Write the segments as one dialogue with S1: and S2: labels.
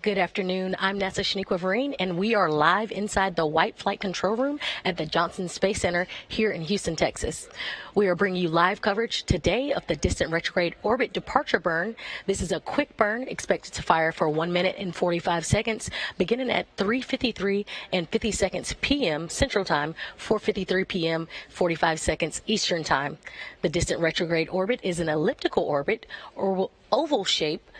S1: Good afternoon. I'm NASA Shaniqua Vereen, and we are live inside the White Flight Control Room at the Johnson Space Center here in Houston, Texas. We are bringing you live coverage today of the distant retrograde orbit departure burn. This is a quick burn expected to fire for 1 minute and 45 seconds, beginning at 3:53 and 50 seconds p.m. Central Time, 4:53 p.m., 45 seconds Eastern Time. The distant retrograde orbit is an elliptical orbit or oval shape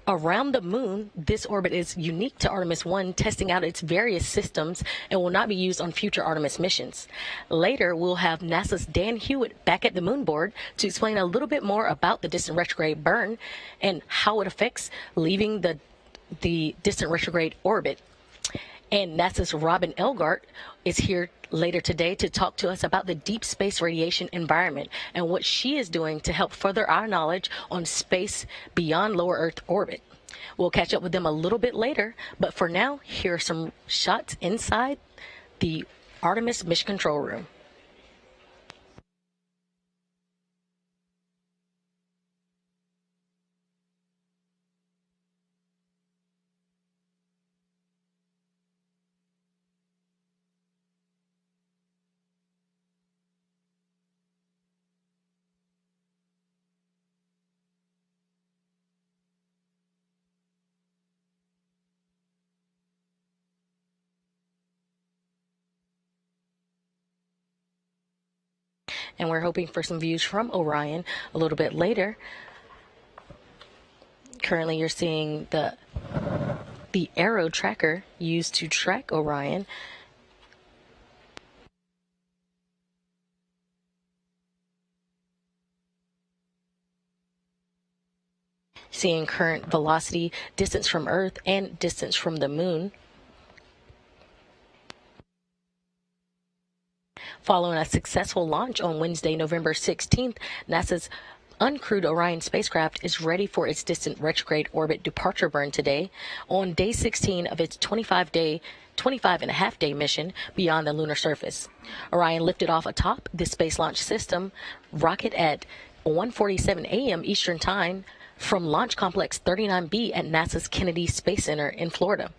S1: around the moon. This orbit is unique to Artemis 1, testing out its various systems, and will not be used on future Artemis missions. Later, we'll have NASA's Dan Hewitt back at the moon board to explain a little bit more about the distant retrograde burn and how it affects leaving the distant retrograde orbit. And NASA's Robin Elgart is here later today to talk to us about the deep space radiation environment and what she is doing to help further our knowledge on space beyond lower Earth orbit. We'll catch up with them a little bit later, but for now, here are some shots inside the Artemis Mission Control Room. And we're hoping for some views from Orion a little bit later. Currently, you're seeing the arrow tracker used to track Orion. Seeing current velocity, distance from Earth, and distance from the moon. Following a successful launch on Wednesday, November 16th, NASA's uncrewed Orion spacecraft is ready for its distant retrograde orbit departure burn today on day 16 of its 25 and a half day mission beyond the lunar surface. Orion lifted off atop the Space Launch System rocket at 1:47 a.m. Eastern Time from Launch Complex 39B at NASA's Kennedy Space Center in Florida.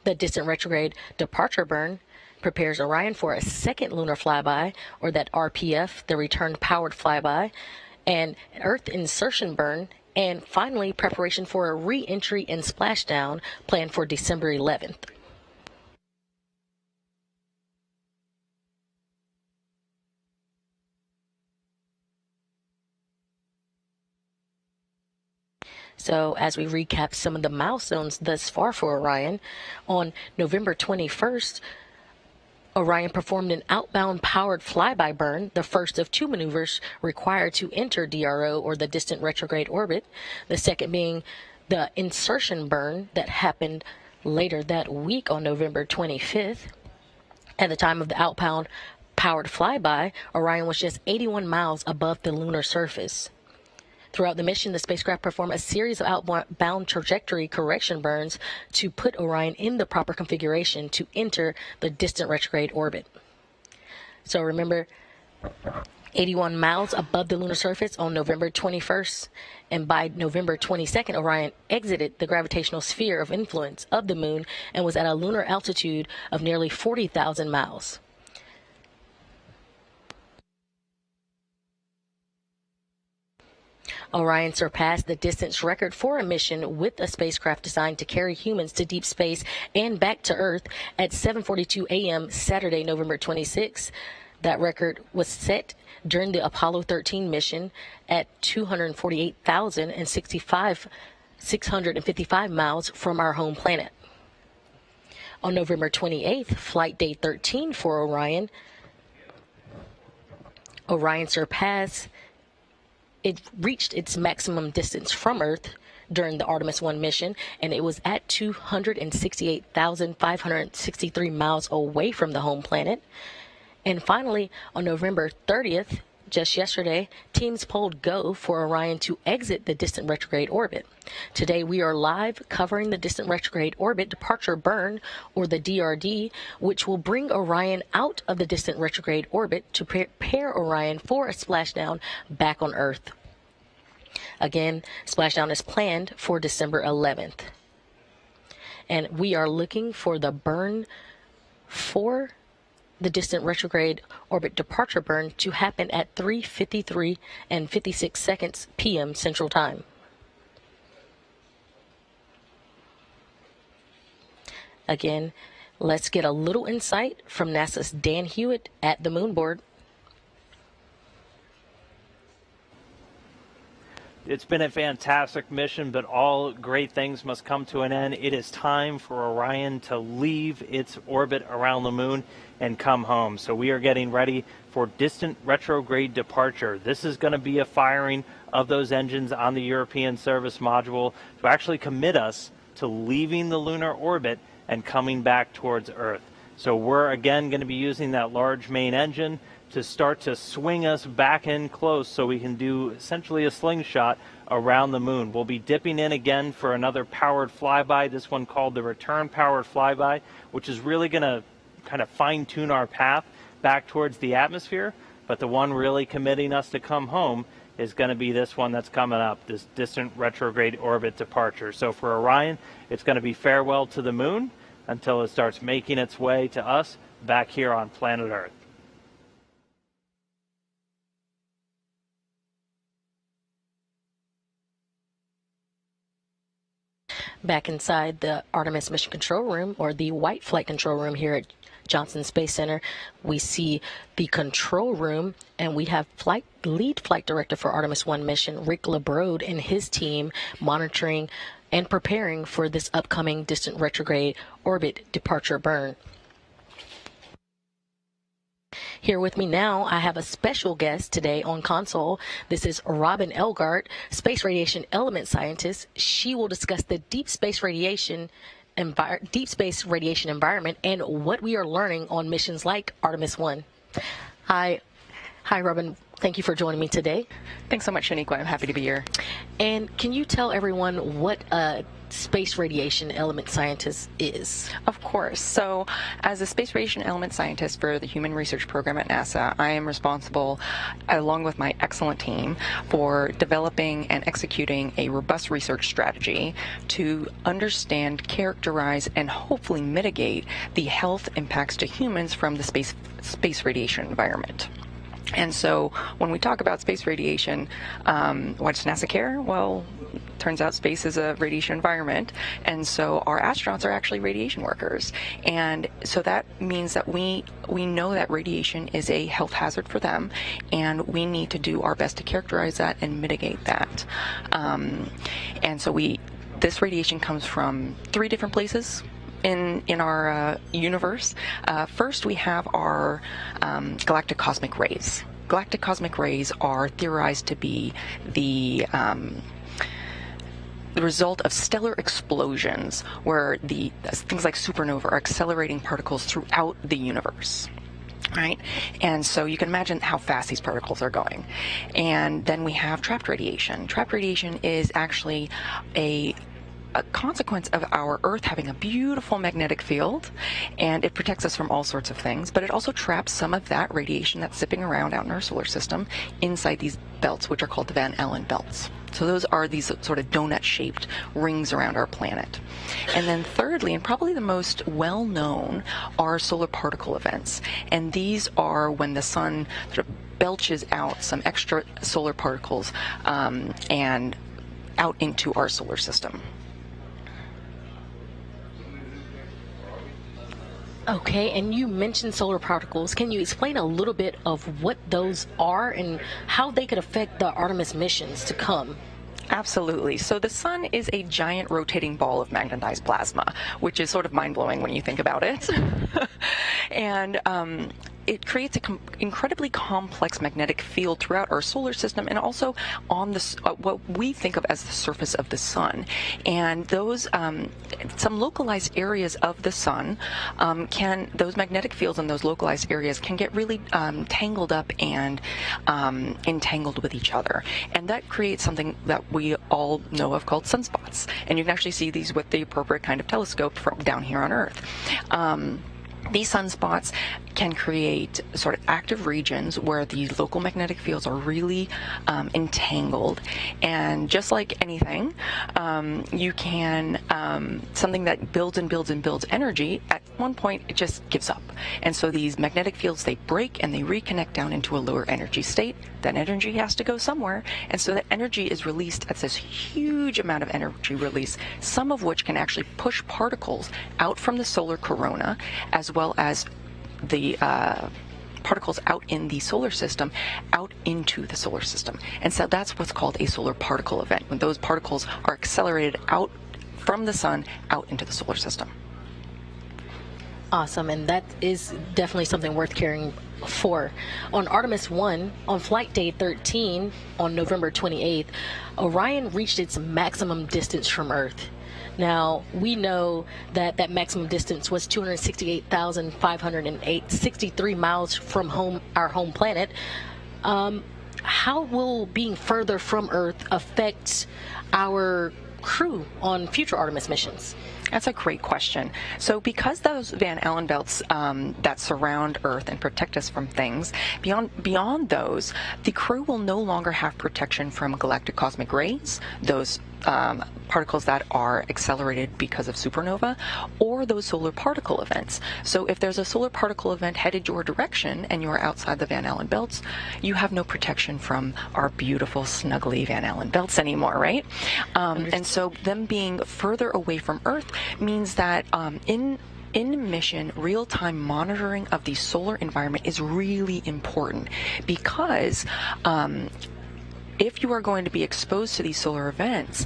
S1: The distant retrograde departure burn prepares Orion for a second lunar flyby, or that RPF, the return powered flyby, and Earth insertion burn, and finally preparation for a re-entry and splashdown planned for December 11th. So as we recap some of the milestones thus far for Orion, on November 21st, Orion performed an outbound powered flyby burn, the first of two maneuvers required to enter DRO, or the distant retrograde orbit, the second being the insertion burn that happened later that week on November 25th. At the time of the outbound powered flyby, Orion was just 81 miles above the lunar surface. Throughout the mission, the spacecraft performed a series of outbound trajectory correction burns to put Orion in the proper configuration to enter the distant retrograde orbit. So remember, 81 miles above the lunar surface on November 21st, and by November 22nd, Orion exited the gravitational sphere of influence of the moon and was at a lunar altitude of nearly 40,000 miles. Orion surpassed the distance record for a mission with a spacecraft designed to carry humans to deep space and back to Earth at 7:42 a.m. Saturday, November 26. That record was set during the Apollo 13 mission at 655 miles from our home planet. On November 28th, flight day 13 for Orion, it reached its maximum distance from Earth during the Artemis 1 mission, and it was at 268,563 miles away from the home planet. And finally, on November 30th, just yesterday, teams polled go for Orion to exit the distant retrograde orbit. Today, we are live covering the distant retrograde orbit departure burn, or the DRD, which will bring Orion out of the distant retrograde orbit to prepare Orion for a splashdown back on Earth. Again, splashdown is planned for December 11th. and we are looking for the burn for the distant retrograde orbit departure burn to happen at 3:53 and 56 seconds p.m. Central Time. Again, let's get a little insight from NASA's Dan Hewitt at the moon board.
S2: It's been a fantastic mission, but all great things must come to an end. It is time for Orion to leave its orbit around the moon and come home. So we are getting ready for distant retrograde departure. This is going to be a firing of those engines on the European service module to actually commit us to leaving the lunar orbit and coming back towards Earth. So we're again going to be using that large main engine to start to swing us back in close so we can do essentially a slingshot around the moon. We'll be dipping in again for another powered flyby, this one called the return powered flyby, which is really going to kind of fine-tune our path back towards the atmosphere. But the one really committing us to come home is going to be this one that's coming up, this distant retrograde orbit departure. So for Orion, it's going to be farewell to the moon until it starts making its way to us back here on planet Earth.
S1: Back inside the Artemis Mission Control Room, or the White Flight Control Room here at Johnson Space Center, we see the control room, and we have lead flight director for Artemis 1 mission, Rick LeBrode, and his team monitoring and preparing for this upcoming distant retrograde orbit departure burn. Here with me now, I have a special guest today on console. This is Robin Elgart, space radiation element scientist. She will discuss the deep space radiation environment and what we are learning on missions like Artemis 1. Hi, Robin. Thank you for joining me today.
S3: Thanks so much, Shaniqua. I'm happy to be here.
S1: And can you tell everyone what a space radiation element scientist is?
S3: Of course. So as a space radiation element scientist for the Human Research Program at NASA, I am responsible, along with my excellent team, for developing and executing a robust research strategy to understand, characterize, and hopefully mitigate the health impacts to humans from the space radiation environment. And so when we talk about space radiation, why does NASA care? Well, turns out space is a radiation environment, and so our astronauts are actually radiation workers. And so that means that we know that radiation is a health hazard for them, and we need to do our best to characterize that and mitigate that. And so this radiation comes from 3 different places in our universe. First, we have our galactic cosmic rays. Galactic cosmic rays are theorized to be the result of stellar explosions, where things like supernova are accelerating particles throughout the universe. Right? And so you can imagine how fast these particles are going. And then we have trapped radiation. Trapped radiation is actually a consequence of our Earth having a beautiful magnetic field, and it protects us from all sorts of things, but it also traps some of that radiation that's zipping around out in our solar system inside these belts, which are called the Van Allen belts. So those are these sort of donut-shaped rings around our planet. And then thirdly, and probably the most well-known, are solar particle events. And these are when the sun sort of belches out some extra solar particles and out into our solar system.
S1: Okay, and you mentioned solar particles. Can you explain a little bit of what those are and how they could affect the Artemis missions to come?
S3: Absolutely. So the sun is a giant rotating ball of magnetized plasma, which is sort of mind-blowing when you think about it. And it creates an incredibly complex magnetic field throughout our solar system, and also on what we think of as the surface of the sun. And those some localized areas of the sun those magnetic fields in those localized areas can get really tangled up and entangled with each other, and that creates something that we all know of called sunspots. And you can actually see these with the appropriate kind of telescope from down here on Earth. These sunspots can create sort of active regions where the local magnetic fields are really entangled. And just like anything, you can, something that builds and builds and builds energy, at one point it just gives up. And so these magnetic fields, they break and they reconnect down into a lower energy state. That energy has to go somewhere. And so that energy is released as this huge amount of energy release, some of which can actually push particles out from the solar corona, as well as the particles out in the solar system, out into the solar system. And so that's what's called a solar particle event, when those particles are accelerated out from the sun, out into the solar system.
S1: Awesome, and that is definitely something worth caring for. On Artemis 1, on flight day 13, on November 28th, Orion reached its maximum distance from Earth. Now, we know that that maximum distance was 268,563 miles from our home planet. How will being further from Earth affect our crew on future Artemis missions?
S3: That's a great question. So because those Van Allen belts that surround Earth and protect us from things, beyond those, the crew will no longer have protection from galactic cosmic rays, those particles that are accelerated because of supernova, or those solar particle events. So if there's a solar particle event headed your direction and you're outside the Van Allen belts, you have no protection from our beautiful, snuggly Van Allen belts anymore, right? And so them being further away from Earth means that in mission, real-time monitoring of the solar environment is really important, because if you are going to be exposed to these solar events,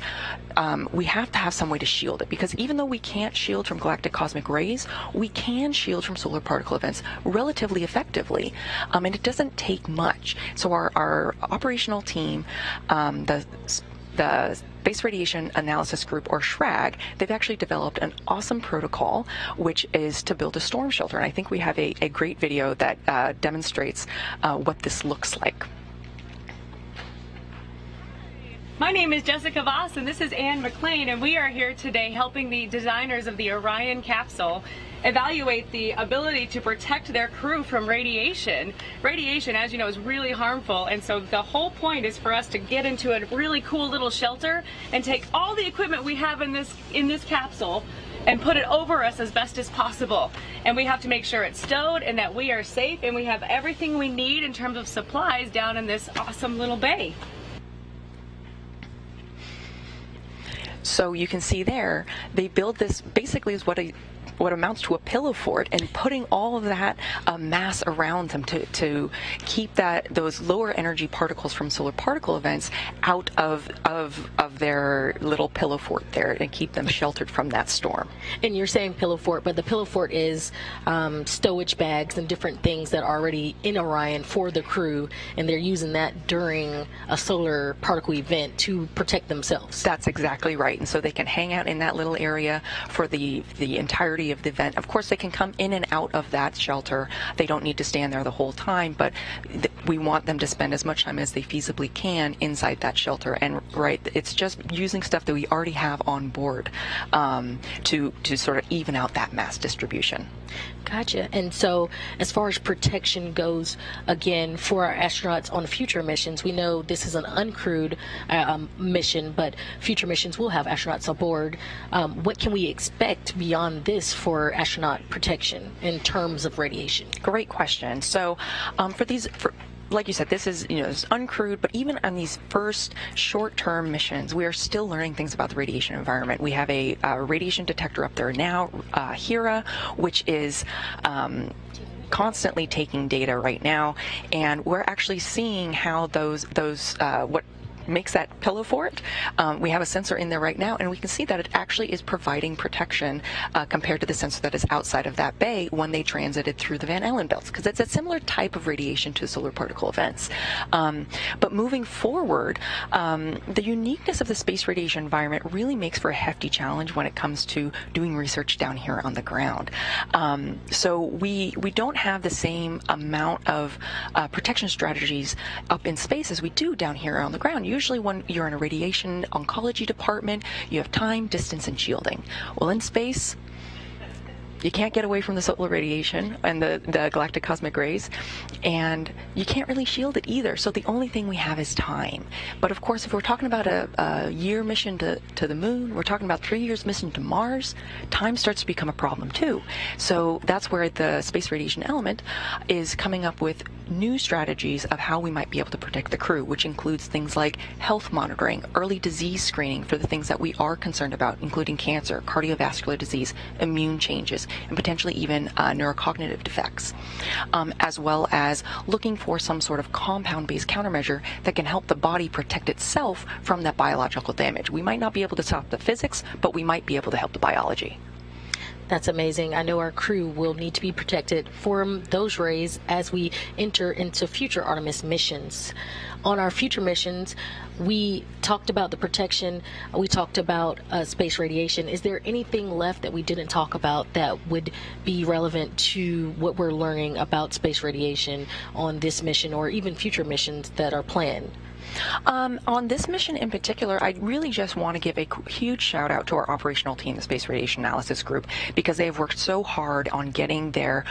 S3: we have to have some way to shield it, because even though we can't shield from galactic cosmic rays, we can shield from solar particle events relatively effectively, and it doesn't take much. So our operational team, the Space Radiation Analysis Group, or SRAG, they've actually developed an awesome protocol, which is to build a storm shelter. And I think we have a great video that demonstrates what this looks like.
S4: My name is Jessica Voss, and this is Anne McLean, and we are here today helping the designers of the Orion capsule evaluate the ability to protect their crew from radiation. Radiation, as you know, is really harmful, and so the whole point is for us to get into a really cool little shelter and take all the equipment we have in this capsule and put it over us as best as possible. And we have to make sure it's stowed and that we are safe and we have everything we need in terms of supplies down in this awesome little bay.
S3: So you can see there, they build this basically is what amounts to a pillow fort, and putting all of that mass around them to keep those lower energy particles from solar particle events out of their little pillow fort there, and keep them sheltered from that storm.
S1: And you're saying pillow fort, but the pillow fort is stowage bags and different things that are already in Orion for the crew, and they're using that during a solar particle event to protect themselves.
S3: That's exactly right. And so they can hang out in that little area for the entirety of the event. Of course, they can come in and out of that shelter. They don't need to stand there the whole time, but we want them to spend as much time as they feasibly can inside that shelter. And it's just using stuff that we already have on board to sort of even out that mass distribution.
S1: Gotcha. And so as far as protection goes, again, for our astronauts on future missions, we know this is an uncrewed mission, but future missions will have astronauts aboard. What can we expect beyond this for astronaut protection in terms of radiation?
S3: Great question. So like you said, this is, it's uncrewed, but even on these first short-term missions, we are still learning things about the radiation environment. We have a radiation detector up there now, HERA, which is constantly taking data right now, and we're actually seeing how what makes that pillow fort. We have a sensor in there right now, and we can see that it actually is providing protection compared to the sensor that is outside of that bay when they transited through the Van Allen belts, because it's a similar type of radiation to solar particle events. But moving forward, the uniqueness of the space radiation environment really makes for a hefty challenge when it comes to doing research down here on the ground. So we don't have the same amount of protection strategies up in space as we do down here on the ground. Usually when you're in a radiation oncology department, you have time, distance, and shielding. Well, in space, You can't get away from the solar radiation and the galactic cosmic rays, and you can't really shield it either. So the only thing we have is time. But of course, if we're talking about a year mission to the moon, we're talking about 3 years mission to Mars, time starts to become a problem too. So that's where the space radiation element is coming up with new strategies of how we might be able to protect the crew, which includes things like health monitoring, early disease screening for the things that we are concerned about, including cancer, cardiovascular disease, immune changes, and potentially even neurocognitive defects, as well as looking for some sort of compound-based countermeasure that can help the body protect itself from that biological damage. We might not be able to stop the physics, but we might be able to help the biology.
S1: That's amazing. I know our crew will need to be protected from those rays as we enter into future Artemis missions. On our future missions, we talked about the protection, we talked about space radiation. Is there anything left that we didn't talk about that would be relevant to what we're learning about space radiation on this mission or even future missions that are planned?
S3: On this mission in particular, I really just want to give a huge shout out to our operational team, the Space Radiation Analysis Group, because they have worked so hard on getting their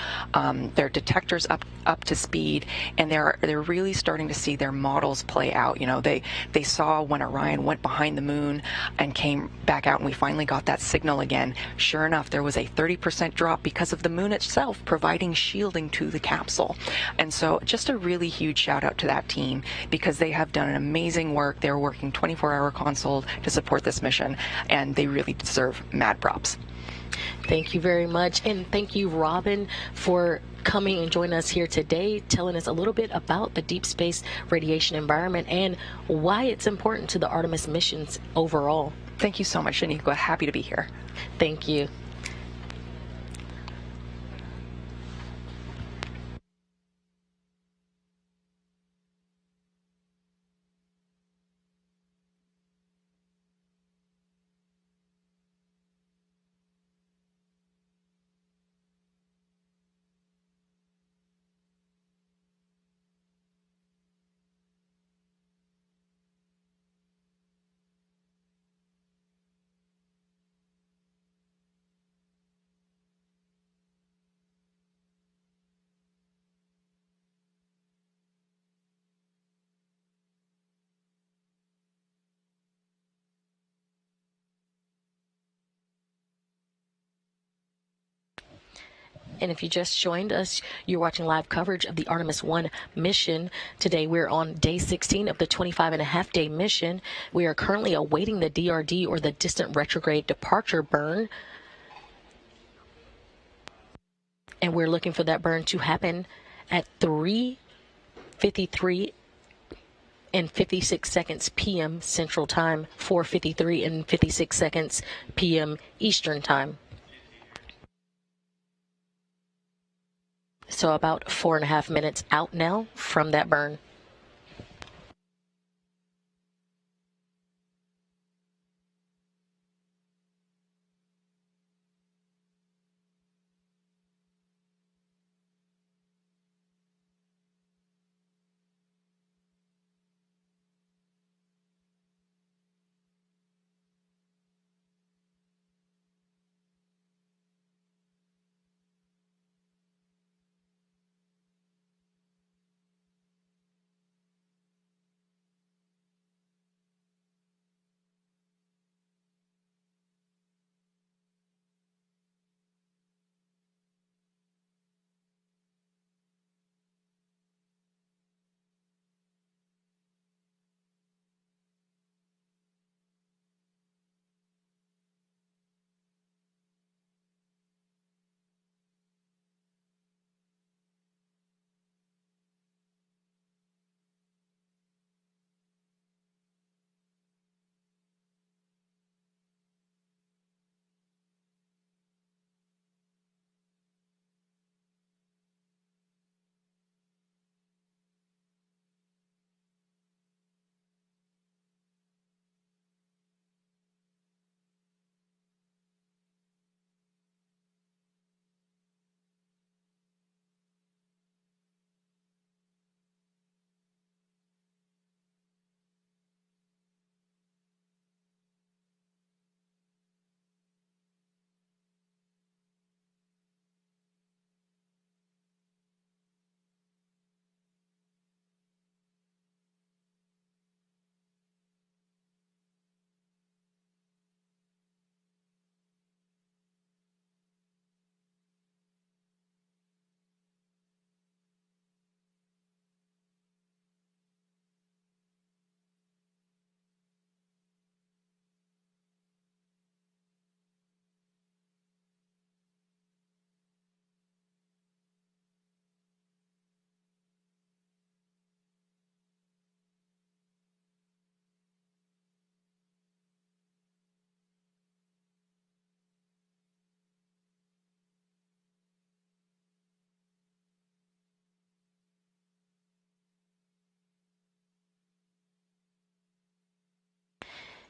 S3: detectors up to speed, and they're really starting to see their models play out. You know, they saw when Orion went behind the moon and came back out, and we finally got that signal again. Sure enough, there was a 30% drop because of the moon itself providing shielding to the capsule. And so just a really huge shout out to that team, because they have done an amazing work. They're working 24-hour console to support this mission, and they really deserve mad props.
S1: Thank you very much, and thank you, Robin, for coming and joining us here today, telling us a little bit about the deep space radiation environment and why it's important to the Artemis missions overall.
S3: Thank you so much, Shaniqua. Happy to be here.
S1: Thank you. And if you just joined us, you're watching live coverage of the Artemis 1 mission. Today we're on day 16 of the 25-and-a-half-day mission. We are currently awaiting the DRD, or the distant retrograde departure burn. And we're looking for that burn to happen at 3:53 and 56 seconds p.m. Central Time, 4:53 and 56 seconds p.m. Eastern Time. So about 4.5 minutes out now from that burn.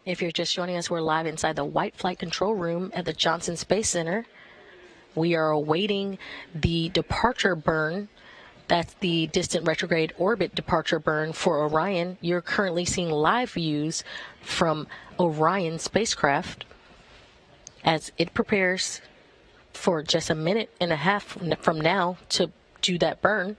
S1: If you're just joining us, we're live inside the White Flight Control Room at the Johnson Space Center. We are awaiting the departure burn. That's the distant retrograde orbit departure burn for Orion. You're currently seeing live views from Orion spacecraft as it prepares for just a minute and a half from now to do that burn.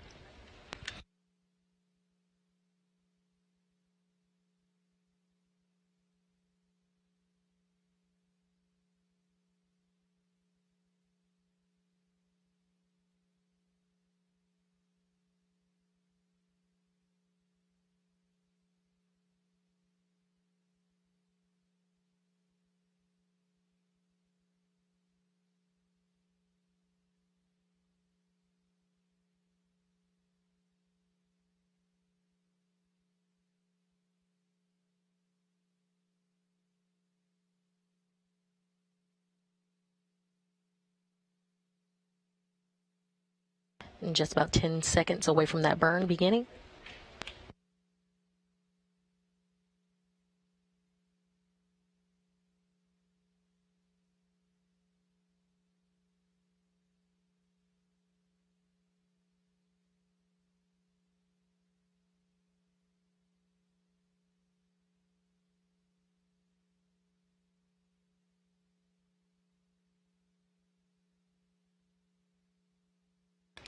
S1: And just about 10 seconds away from that burn beginning.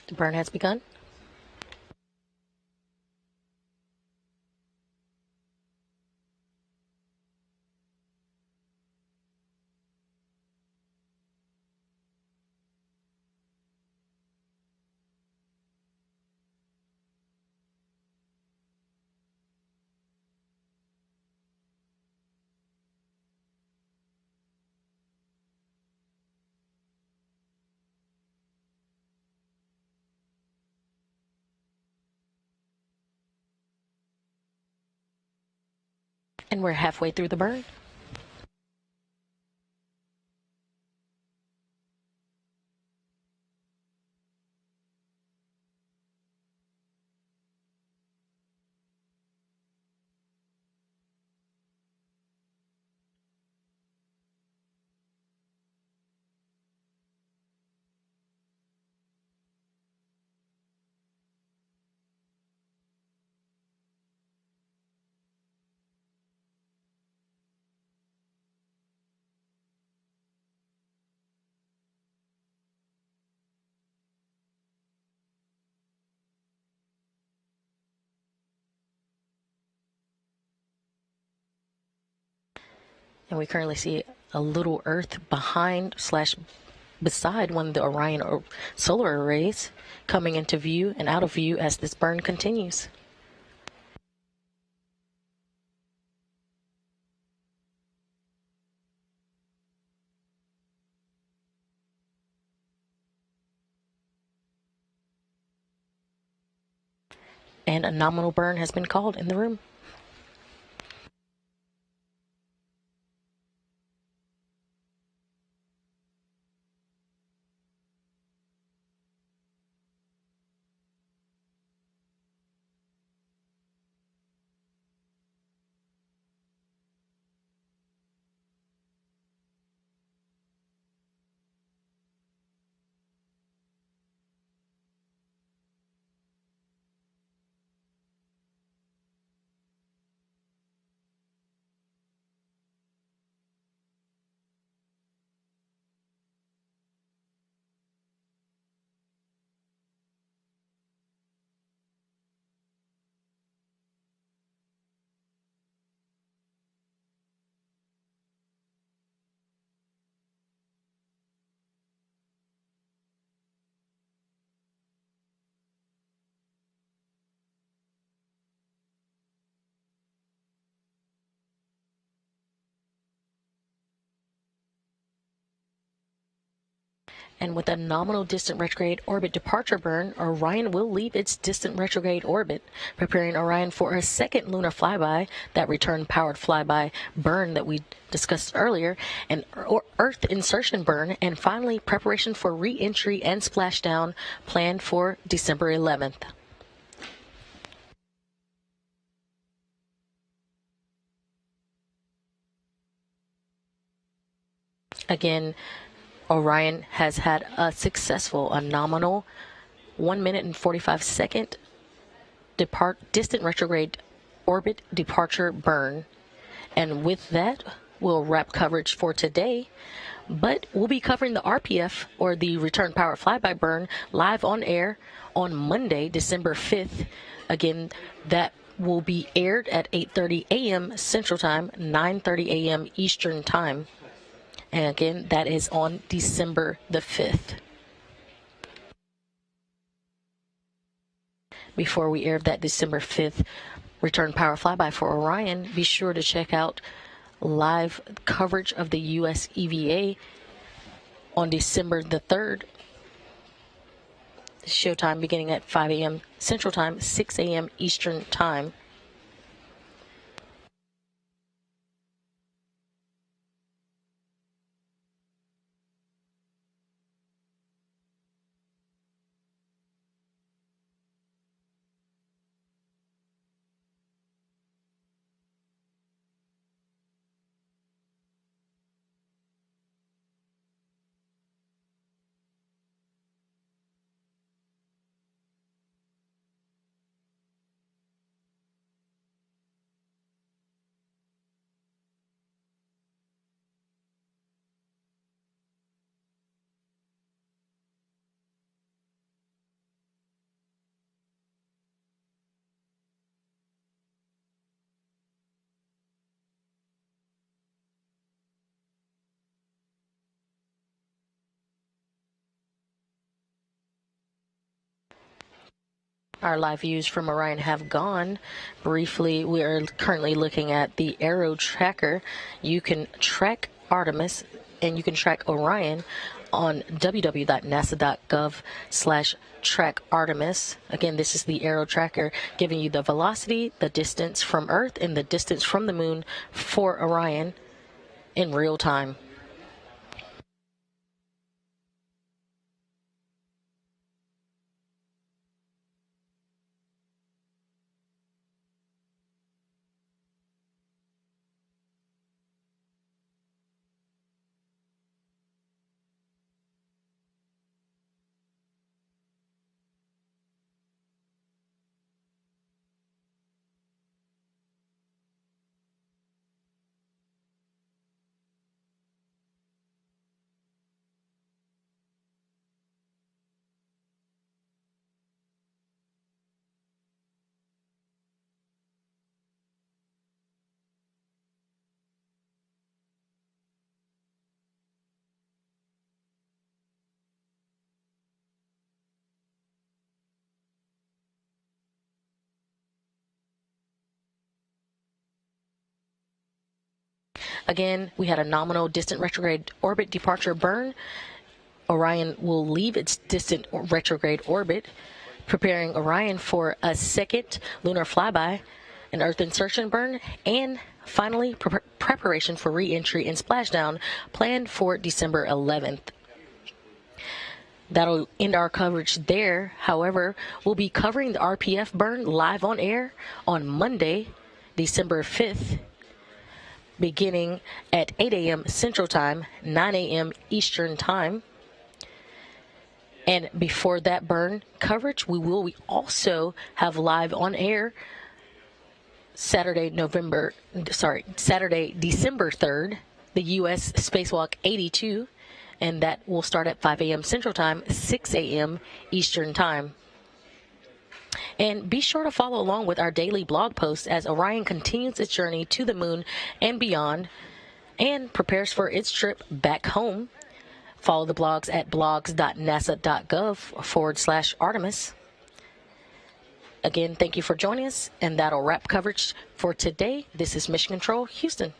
S1: The burn has begun. And we're halfway through the burn. And we currently see a little Earth behind / beside one of the Orion solar arrays coming into view and out of view as this burn continues. And a nominal burn has been called in the room. And with a nominal distant retrograde orbit departure burn, Orion will leave its distant retrograde orbit, preparing Orion for a second lunar flyby, that return-powered flyby burn that we discussed earlier, an Earth insertion burn, and finally preparation for re-entry and splashdown planned for December 11th. Again, Orion has had a nominal 1 minute and 45-second distant retrograde orbit departure burn. And with that, we'll wrap coverage for today. But we'll be covering the RPF, or the Return Power Flyby burn, live on air on Monday, December 5th. Again, that will be aired at 8:30 a.m. Central Time, 9:30 a.m. Eastern Time. And again, that is on December the 5th. Before we air that December 5th Return Power Flyby for Orion, be sure to check out live coverage of the U.S. EVA on December the 3rd. Showtime beginning at 5 a.m. Central Time, 6 a.m. Eastern Time. Our live views from Orion have gone. Briefly, we are currently looking at the Aero Tracker. You can track Artemis and you can track Orion on www.nasa.gov/track-Artemis. Again, this is the Aero Tracker, giving you the velocity, the distance from Earth, and the distance from the Moon for Orion in real time. Again, we had a nominal distant retrograde orbit departure burn. Orion will leave its distant retrograde orbit, preparing Orion for a second lunar flyby, an Earth insertion burn, and finally preparation for re-entry and splashdown planned for December 11th. That'll end our coverage there. However, we'll be covering the RPF burn live on air on Monday, December 5th, beginning at 8 a.m. Central Time, 9 a.m. Eastern Time. And before that burn coverage, we also have live on air Saturday, December 3rd, the U.S. Spacewalk 82, and that will start at 5 a.m. Central Time, 6 a.m. Eastern Time. And be sure to follow along with our daily blog posts as Orion continues its journey to the Moon and beyond and prepares for its trip back home. Follow the blogs at blogs.nasa.gov/Artemis. Again, thank you for joining us, and that'll wrap coverage for today. This is Mission Control, Houston.